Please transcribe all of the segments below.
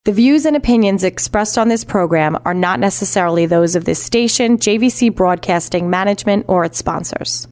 The views and opinions expressed on this program are not necessarily those of this station, JVC Broadcasting Management, or its sponsors.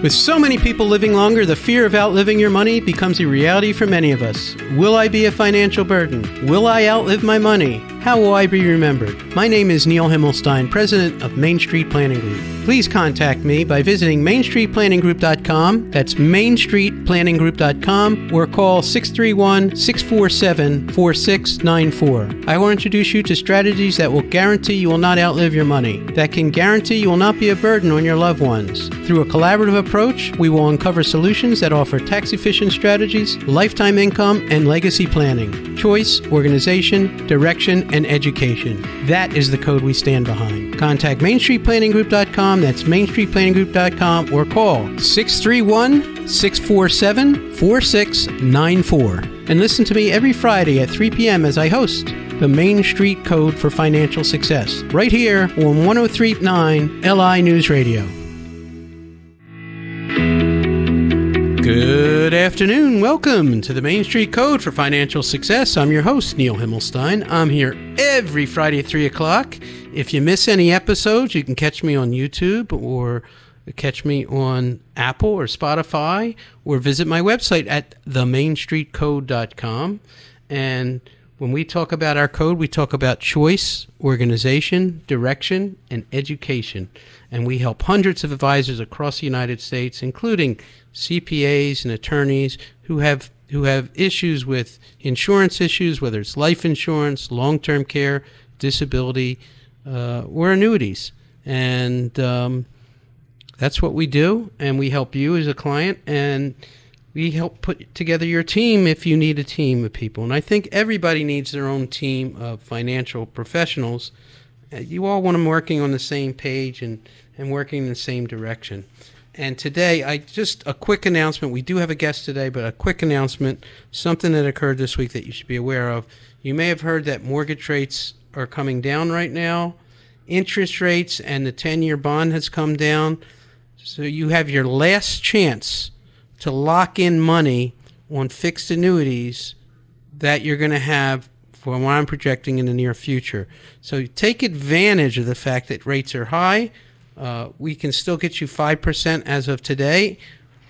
With so many people living longer, the fear of outliving your money becomes a reality for many of us. Will I be a financial burden? Will I outlive my money? How will I be remembered? My name is Neil Himmelstein, president of Main Street Planning Group. Please contact me by visiting mainstreetplanninggroup.com. That's mainstreetplanninggroup.com, or call 631-647-4694. I will introduce you to strategies that will guarantee you will not outlive your money, that can guarantee you will not be a burden on your loved ones. Through a collaborative approach, we will uncover solutions that offer tax-efficient strategies, lifetime income, and legacy planning, choice, organization, direction, and education. That is the code we stand behind. Contact mainstreetplanninggroup.com. That's mainstreetplanninggroup.com, or call 631-647-4694. And listen to me every Friday at 3 p.m. as I host the Main Street Code for Financial Success, right here on 103.9 LI News Radio. Good afternoon. Welcome to the Main Street Code for Financial Success. I'm your host, Neil Himmelstein. I'm here every Friday at 3 o'clock. If you miss any episodes, you can catch me on YouTube or catch me on Apple or Spotify, or visit my website at themainstreetcode.com. And when we talk about our code, we talk about choice, organization, direction, and education. And we help hundreds of advisors across the United States, including CPAs and attorneys who have issues with insurance issues, whether it's life insurance, long-term care, disability, or annuities. And that's what we do, and we help you as a client, and we help put together your team if you need a team of people. And I think everybody needs their own team of financial professionals. You all want them working on the same page and working in the same direction. And today, a quick announcement. We do have a guest today, but a quick announcement, something that occurred this week that you should be aware of. You may have heard that mortgage rates are coming down right now. Interest rates and the 10-year bond has come down. So you have your last chance to lock in money on fixed annuities that you're going to have for what I'm projecting in the near future. So take advantage of the fact that rates are high. We can still get you 5% as of today.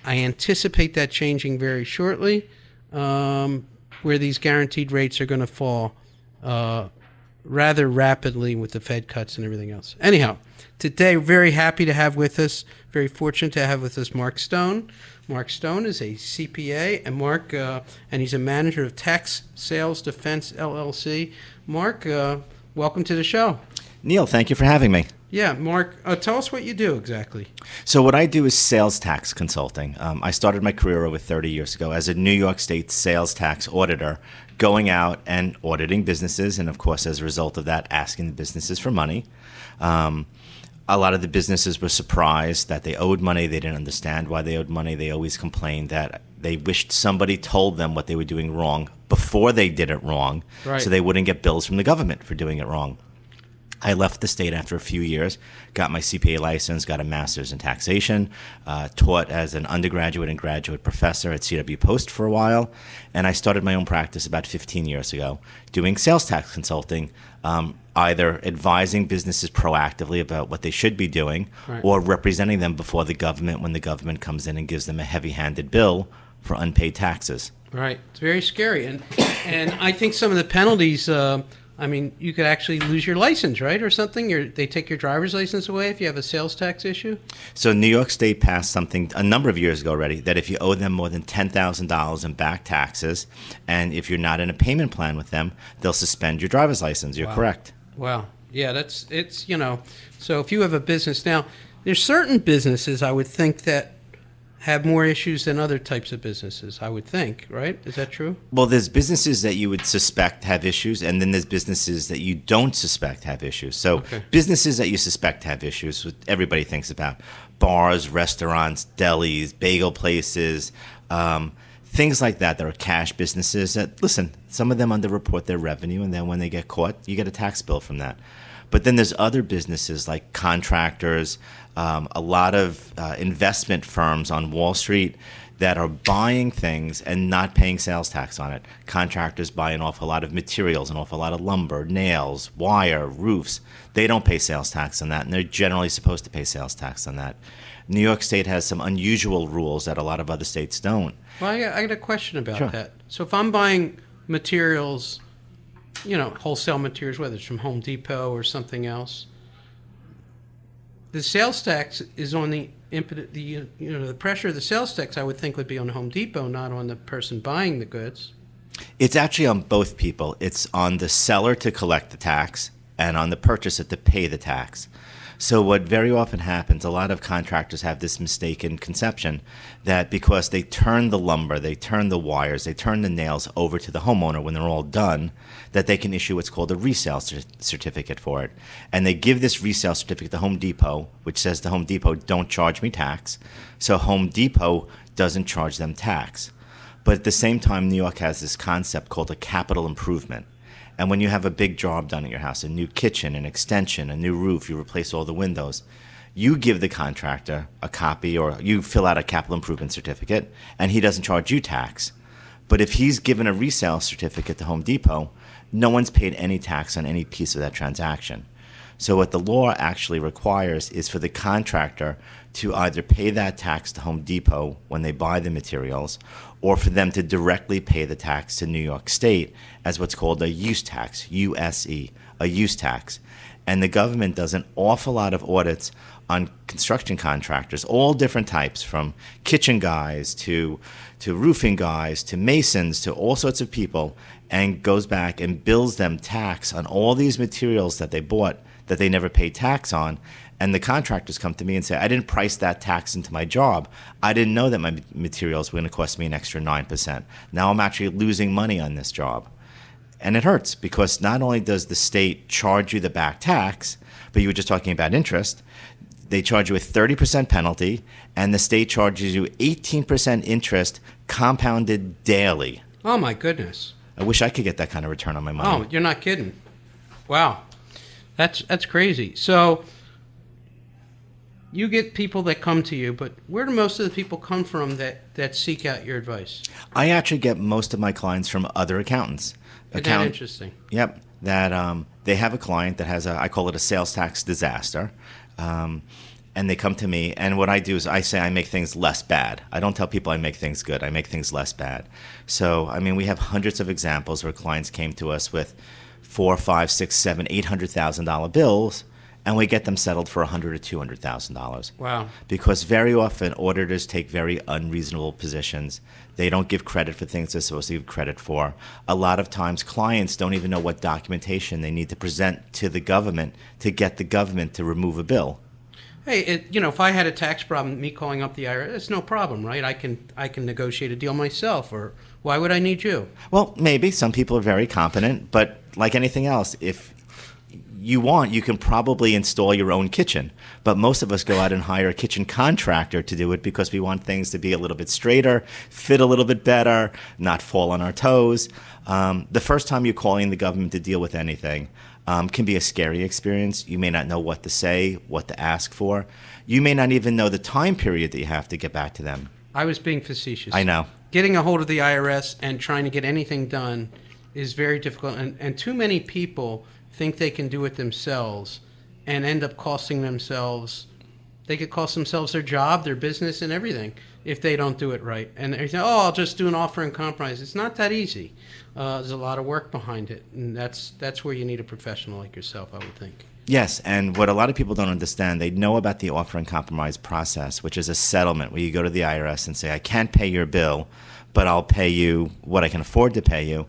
I anticipate that changing very shortly, where these guaranteed rates are going to fall rather rapidly with the Fed cuts and everything else. Anyhow, today, very happy to have with us, very fortunate to have with us Mark Stone. Mark Stone is a CPA, and and he's a manager of Sales Defense LLC. Mark, welcome to the show. Neil, thank you for having me. Yeah, Mark, tell us what you do exactly. So what I do is sales tax consulting. I started my career over 30 years ago as a New York State sales tax auditor, going out and auditing businesses, and of course, as a result of that, asking the businesses for money. A lot of the businesses were surprised that they owed money. They didn't understand why they owed money. They always complained that they wished somebody told them what they were doing wrong before they did it wrong, right, so they wouldn't get bills from the government for doing it wrong. I left the state after a few years, got my CPA license, got a master's in taxation, taught as an undergraduate and graduate professor at CW Post for a while, and I started my own practice about 15 years ago doing sales tax consulting, either advising businesses proactively about what they should be doing, right, or representing them before the government when the government comes in and gives them a heavy-handed bill for unpaid taxes. Right. It's very scary. And I think some of the penalties, you could actually lose your license, right, or something? They take your driver's license away if you have a sales tax issue? So New York State passed something a number of years ago already, that if you owe them more than $10,000 in back taxes, and if you're not in a payment plan with them, they'll suspend your driver's license. You're correct. Wow. Yeah, so if you have a business now, there's certain businesses I would think that have more issues than other types of businesses, I would think, right? Is that true? Well, there's businesses that you would suspect have issues, and then there's businesses that you don't suspect have issues. So businesses that you suspect have issues, what everybody thinks about: bars, restaurants, delis, bagel places, things like that are cash businesses that, listen, some of them underreport their revenue, and then when they get caught, you get a tax bill from that. But then there's other businesses like contractors, a lot of investment firms on Wall Street that are buying things and not paying sales tax on it. Contractors buy an awful lot of materials, an awful lot of lumber, nails, wire, roofs. They don't pay sales tax on that, and they're generally supposed to pay sales tax on that. New York State has some unusual rules that a lot of other states don't. Well, I got a question about Sure. that. So if I'm buying materials, wholesale materials, whether it's from Home Depot or something else, the sales tax is on the the pressure of the sales tax, I would think, would be on Home Depot, not on the person buying the goods. It's actually on both people. It's on the seller to collect the tax and on the purchaser to pay the tax. So what very often happens, a lot of contractors have this mistaken conception that because they turn the lumber, they turn the wires, they turn the nails over to the homeowner when they're all done, that they can issue what's called a resale certificate for it. And they give this resale certificate to Home Depot, which says to Home Depot, don't charge me tax. So Home Depot doesn't charge them tax. But at the same time, New York has this concept called a capital improvement. And when you have a big job done at your house, a new kitchen, an extension, a new roof, you replace all the windows, you give the contractor a copy or you fill out a capital improvement certificate and he doesn't charge you tax. But if he's given a resale certificate to Home Depot, no one's paid any tax on any piece of that transaction. So what the law actually requires is for the contractor to either pay that tax to Home Depot when they buy the materials, or for them to directly pay the tax to New York State as what's called a use tax, USE, a use tax. And the government does an awful lot of audits on construction contractors, all different types, from kitchen guys to roofing guys to masons to all sorts of people, and goes back and bills them tax on all these materials that they bought that they never paid tax on. And the contractors come to me and say, I didn't price that tax into my job. I didn't know that my materials were going to cost me an extra 9%. Now I'm actually losing money on this job. And it hurts because not only does the state charge you the back tax, but you were just talking about interest, they charge you a 30% penalty, and the state charges you 18% interest compounded daily. Oh, my goodness. I wish I could get that kind of return on my money. Oh, you're not kidding. Wow. That's crazy. So you get people that come to you, but where do most of the people come from that seek out your advice? I actually get most of my clients from other accountants. Isn't that interesting? Yep. That they have a client that has I call it a sales tax disaster. And they come to me, and what I do is I say I make things less bad. I don't tell people I make things good. I make things less bad. So, I mean, we have hundreds of examples where clients came to us with $400,000, $500,000, $600,000, $700,000 bills, and we get them settled for $100,000 or $200,000. Wow. Because very often auditors take very unreasonable positions. They don't give credit for things they're supposed to give credit for. A lot of times clients don't even know what documentation they need to present to the government to get the government to remove a bill. Hey, if I had a tax problem, me calling up the IRS, it's no problem, right? I can negotiate a deal myself, or why would I need you? Well, maybe. Some people are very competent, but like anything else, if you want, you can probably install your own kitchen. But most of us go out and hire a kitchen contractor to do it because we want things to be a little bit straighter, fit a little bit better, not fall on our toes. The first time you're calling the government to deal with anything can be a scary experience. You may not know what to say, what to ask for. You may not even know the time period that you have to get back to them. I was being facetious. I know. Getting a hold of the IRS and trying to get anything done is very difficult, and too many people think they can do it themselves and end up costing themselves. They could cost themselves their job, their business, and everything if they don't do it right. And they say, I'll just do an offer and compromise. It's not that easy. There's a lot of work behind it, and that's where you need a professional like yourself, I would think. Yes, and what a lot of people don't understand, they know about the offer and compromise process, which is a settlement where you go to the IRS and say, I can't pay your bill, but I'll pay you what I can afford to pay you.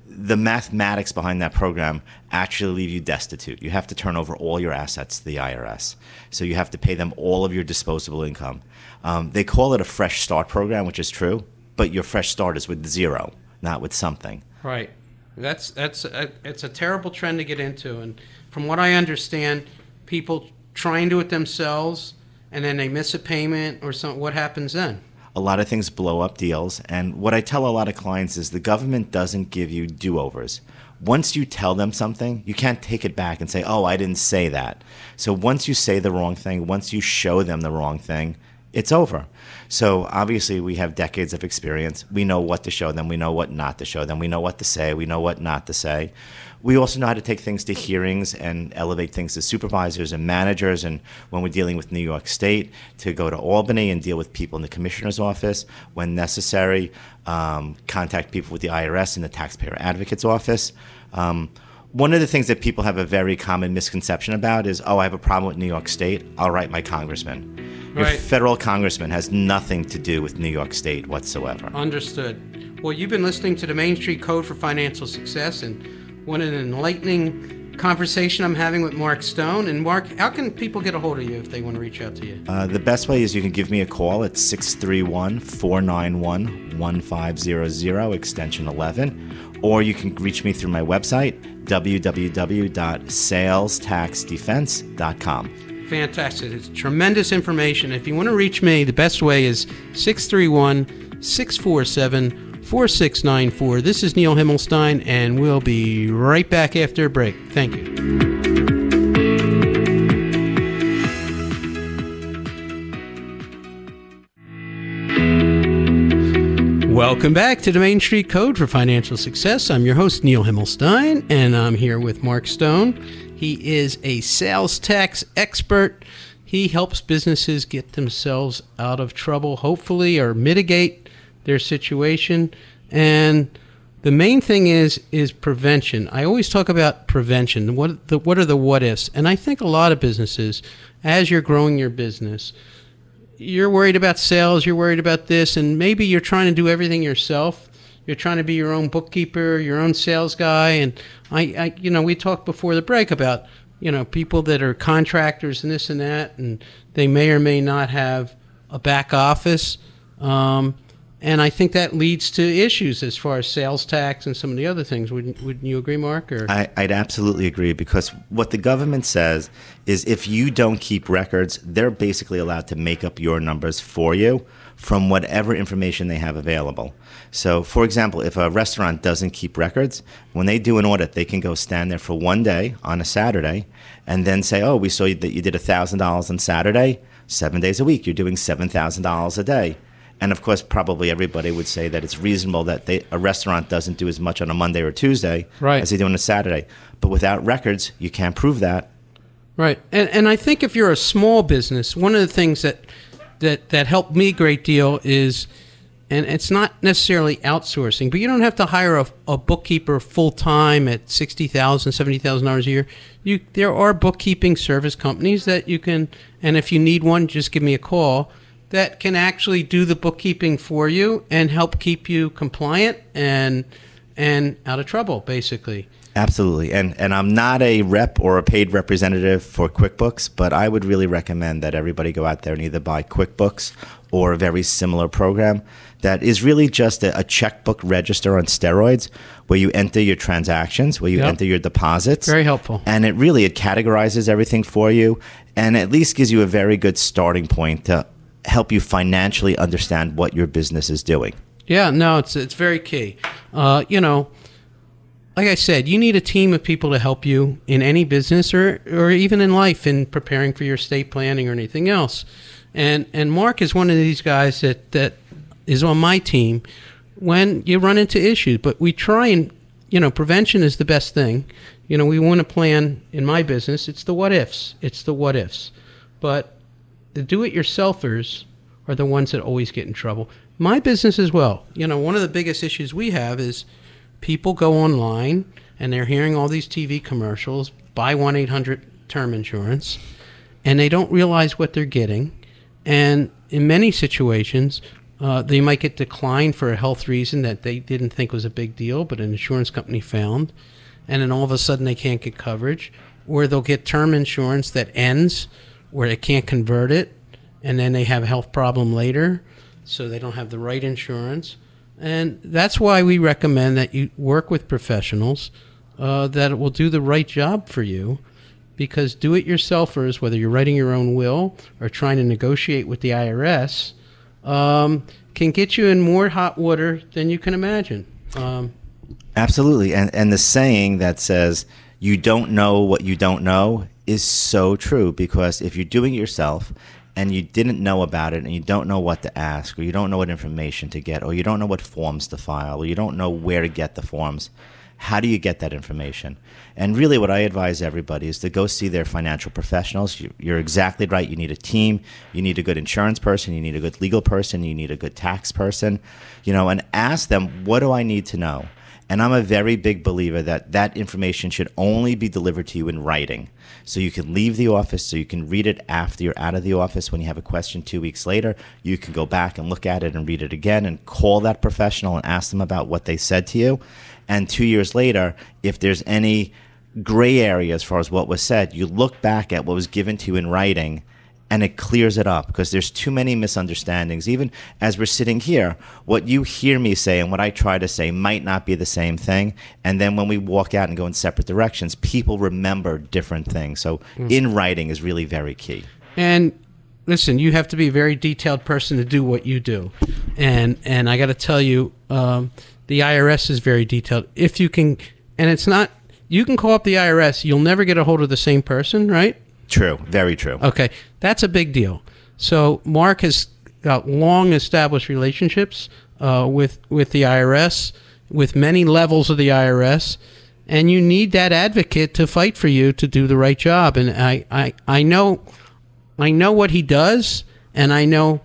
The mathematics behind that program actually leave you destitute. You have to turn over all your assets to the IRS. So you have to pay them all of your disposable income. They call it a fresh start program, which is true, but your fresh start is with zero, not with something. Right. It's a terrible trend to get into. And from what I understand, people try and do it themselves, and then they miss a payment or something. What happens then? A lot of things blow up deals. And what I tell a lot of clients is the government doesn't give you do-overs. Once you tell them something, you can't take it back and say, oh, I didn't say that. So once you say the wrong thing, once you show them the wrong thing, it's over. So obviously we have decades of experience. We know what to show them. We know what not to show them. We know what to say. We know what not to say. We also know how to take things to hearings and elevate things to supervisors and managers. And when we're dealing with New York State, to go to Albany and deal with people in the commissioner's office. When necessary, contact people with the IRS and the taxpayer advocate's office. One of the things that people have a very common misconception about is, I have a problem with New York State, I'll write my congressman. Your federal congressman has nothing to do with New York State whatsoever. Understood. Well, you've been listening to the Main Street Code for Financial Success, and what an enlightening conversation I'm having with Mark Stone. And Mark, how can people get a hold of you if they want to reach out to you? The best way is you can give me a call at 631-491-1500, extension 11, or you can reach me through my website, www.salestaxdefense.com. Fantastic. It's tremendous information. If you want to reach me, the best way is 631-647-4694. This is Neil Himmelstein, and we'll be right back after a break. Thank you. Welcome back to the Main Street Code for Financial Success. I'm your host, Neil Himmelstein, and I'm here with Mark Stone. He is a sales tax expert. He helps businesses get themselves out of trouble, hopefully, or mitigate their situation. And the main thing is prevention. I always talk about prevention. What are the what ifs? And I think a lot of businesses, as you're growing your business, you're worried about sales, you're worried about this, and maybe you're trying to do everything yourself. You're trying to be your own bookkeeper, your own sales guy. And I we talked before the break about, people that are contractors and this and that, and they may or may not have a back office. And I think that leads to issues as far as sales tax and some of the other things. Wouldn't you agree, Mark? Or? I'd absolutely agree, because what the government says is if you don't keep records, they're basically allowed to make up your numbers for you from whatever information they have available. So, for example, if a restaurant doesn't keep records, when they do an audit, they can go stand there for one day on a Saturday and then say, we saw that you did $1,000 on Saturday, 7 days a week. You're doing $7,000 a day. And of course, probably everybody would say that it's reasonable that a restaurant doesn't do as much on a Monday or Tuesday as they do on a Saturday. But without records, you can't prove that. Right. And I think if you're a small business, one of the things that helped me a great deal is, and it's not necessarily outsourcing, but you don't have to hire a bookkeeper full-time at $60,000, $70,000 a year. There are bookkeeping service companies that you can, and if you need one, just give me a call, that can actually do the bookkeeping for you and help keep you compliant and out of trouble, basically. Absolutely. And I'm not a rep or a paid representative for QuickBooks, but I would really recommend that everybody go out there and either buy QuickBooks or a very similar program that is really just a checkbook register on steroids, where you enter your transactions, where you enter your deposits. Very helpful. And it categorizes everything for you, and at least gives you a very good starting point to help you financially understand what your business is doing. Yeah, no, it's very key. Like I said, you need a team of people to help you in any business or even in life in preparing for your estate planning or anything else. And Mark is one of these guys that is on my team when you run into issues. But we try and, prevention is the best thing. We want to plan in my business. It's the what ifs. But the do-it-yourselfers are the ones that always get in trouble. My business as well. One of the biggest issues we have is people go online and they're hearing all these TV commercials, buy 1-800-term insurance, and they don't realize what they're getting. And in many situations, they might get declined for a health reason that they didn't think was a big deal, but an insurance company found. And then all of a sudden they can't get coverage. Or they'll get term insurance that ends where they can't convert it, and then they have a health problem later, so they don't have the right insurance. And that's why we recommend that you work with professionals that will do the right job for you, because do-it-yourselfers, whether you're writing your own will or trying to negotiate with the IRS, can get you in more hot water than you can imagine. Absolutely. And the saying that says, you don't know what you don't know, is so true, because if you're doing it yourself and you didn't know about it, and you don't know what to ask, or you don't know what information to get, or you don't know what forms to file, or you don't know where to get the forms, how do you get that information? And really what I advise everybody is to go see their financial professionals. You're exactly right. You need a team. You need a good insurance person. You need a good legal person. You need a good tax person, and ask them, what do I need to know? And I'm a very big believer that information should only be delivered to you in writing. So you can leave the office, so you can read it after you're out of the office. When you have a question 2 weeks later, you can go back and look at it and read it again and call that professional and ask them about what they said to you. And 2 years later, if there's any gray area as far as what was said, you look back at what was given to you in writing, and it clears it up, because there's too many misunderstandings. Even as we're sitting here, what you hear me say and what I try to say might not be the same thing. And then when we walk out and go in separate directions, people remember different things. So in writing is really very key. And listen, you have to be a very detailed person to do what you do. And I got to tell you, the IRS is very detailed. If you can, and it's not, you can call up the IRS, you'll never get a hold of the same person, right? True. Very true. Okay. That's a big deal. So Mark has got long established relationships with the IRS, with many levels of the IRS, and you need that advocate to fight for you to do the right job. And I know what he does, and I know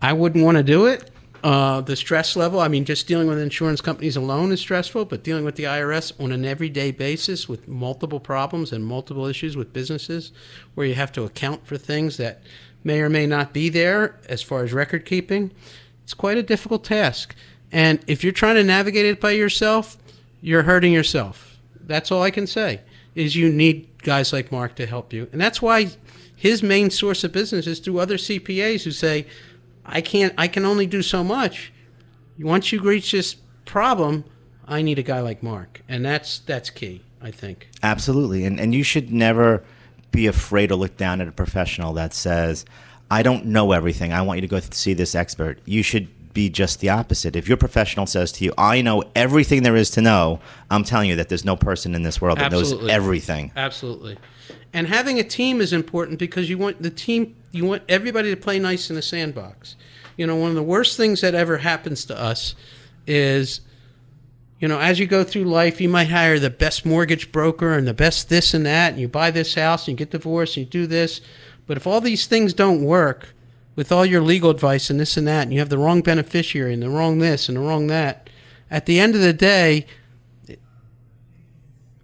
I wouldn't want to do it. The stress level, I mean, just dealing with insurance companies alone is stressful, but dealing with the IRS on an everyday basis with multiple problems and multiple issues with businesses where you have to account for things that may or may not be there as far as record keeping, it's quite a difficult task. And if you're trying to navigate it by yourself, you're hurting yourself. That's all I can say, is you need guys like Mark to help you. And that's why his main source of business is through other CPAs who say, I can only do so much. Once you reach this problem, I need a guy like Mark. And that's key, I think. Absolutely. And you should never be afraid to look down at a professional that says, I don't know everything. I want you to go see this expert. You should be just the opposite. If your professional says to you, I know everything there is to know, I'm telling you that there's no person in this world that knows everything. Absolutely. And having a team is important because you want the team, you want everybody to play nice in a sandbox. One of the worst things that ever happens to us is, as you go through life, you might hire the best mortgage broker and the best this and that, and you buy this house and you get divorced and you do this. But if all these things don't work with all your legal advice and this and that, and you have the wrong beneficiary and the wrong this and the wrong that, at the end of the day,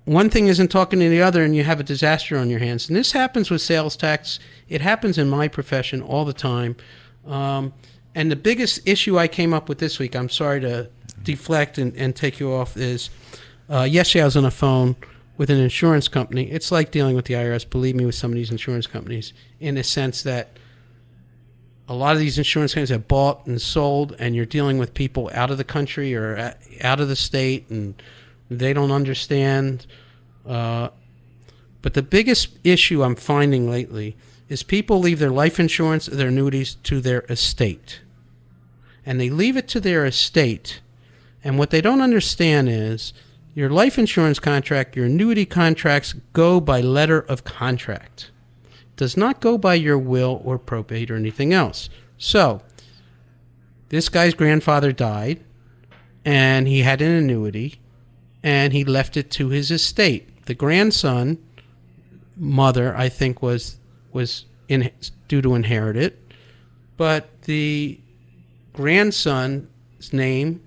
one thing isn't talking to the other and you have a disaster on your hands. And this happens with sales tax. It happens in my profession all the time. And the biggest issue I came up with this week, I'm sorry to deflect and take you off, is yesterday I was on the phone with an insurance company. It's like dealing with the IRS, believe me, with some of these insurance companies, in the sense that a lot of these insurance companies have bought and sold, and you're dealing with people out of the country or out of the state, and they don't understand. But the biggest issue I'm finding lately is people leave their life insurance, their annuities, to their estate. And they leave it to their estate. And what they don't understand is your life insurance contract, your annuity contracts go by letter of contract. It does not go by your will or probate or anything else. So this guy's grandfather died, and he had an annuity, and he left it to his estate. The grandson, mother, I think, was due to inherit it, but the grandson's name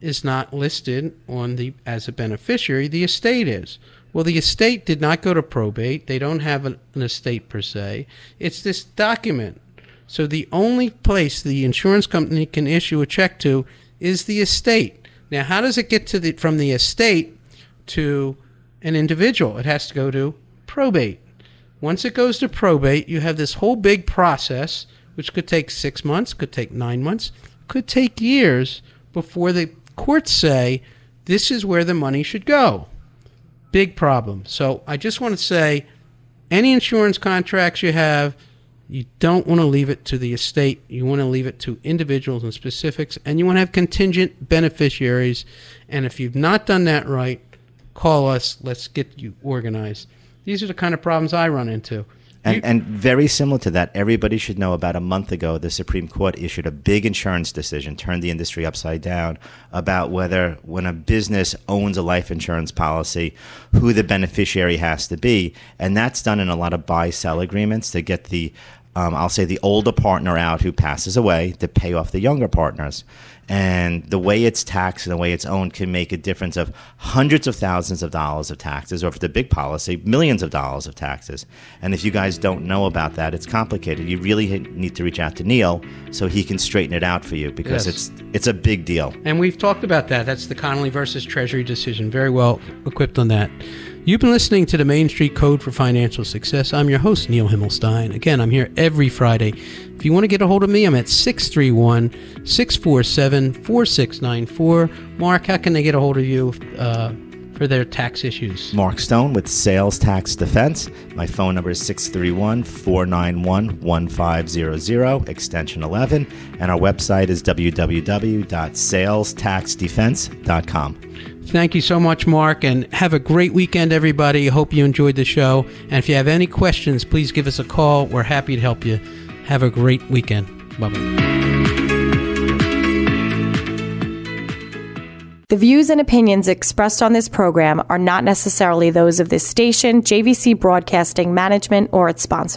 is not listed on as a beneficiary. The estate is. Well, the estate did not go to probate. They don't have an estate per se. It's this document. So the only place the insurance company can issue a check to is the estate. Now, how does it get from the estate to an individual? It has to go to probate. Once it goes to probate, you have this whole big process, which could take 6 months, could take 9 months, could take years before the courts say this is where the money should go. Big problem. So I just want to say, any insurance contracts you have, you don't want to leave it to the estate. You want to leave it to individuals and specifics, and you want to have contingent beneficiaries. And if you've not done that right, call us. Let's get you organized. These are the kind of problems I run into. And very similar to that, everybody should know about a month ago, the Supreme Court issued a big insurance decision, turned the industry upside down, about whether when a business owns a life insurance policy, who the beneficiary has to be. And that's done in a lot of buy-sell agreements to get the, I'll say, the older partner out who passes away to pay off the younger partners. And the way it's taxed and the way it's owned can make a difference of hundreds of thousands of dollars of taxes, or for the big policy, millions of dollars of taxes. And if you guys don't know about that, it's complicated. You really need to reach out to Neil so he can straighten it out for you, because it's a big deal. And we've talked about that. That's the Connolly versus Treasury decision. Very well equipped on that. You've been listening to the Main Street Code for Financial Success. I'm your host, Neil Himmelstein. Again, I'm here every Friday. If you want to get a hold of me, I'm at 631-647-4694. Mark, how can they get a hold of you for their tax issues? Mark Stone with Sales Tax Defense. My phone number is 631-491-1500, extension 11. And our website is www.salestaxdefense.com. Thank you so much, Mark, and have a great weekend, everybody. Hope you enjoyed the show. And if you have any questions, please give us a call. We're happy to help you. Have a great weekend. Bye-bye. The views and opinions expressed on this program are not necessarily those of this station, JVC Broadcasting Management, or its sponsor.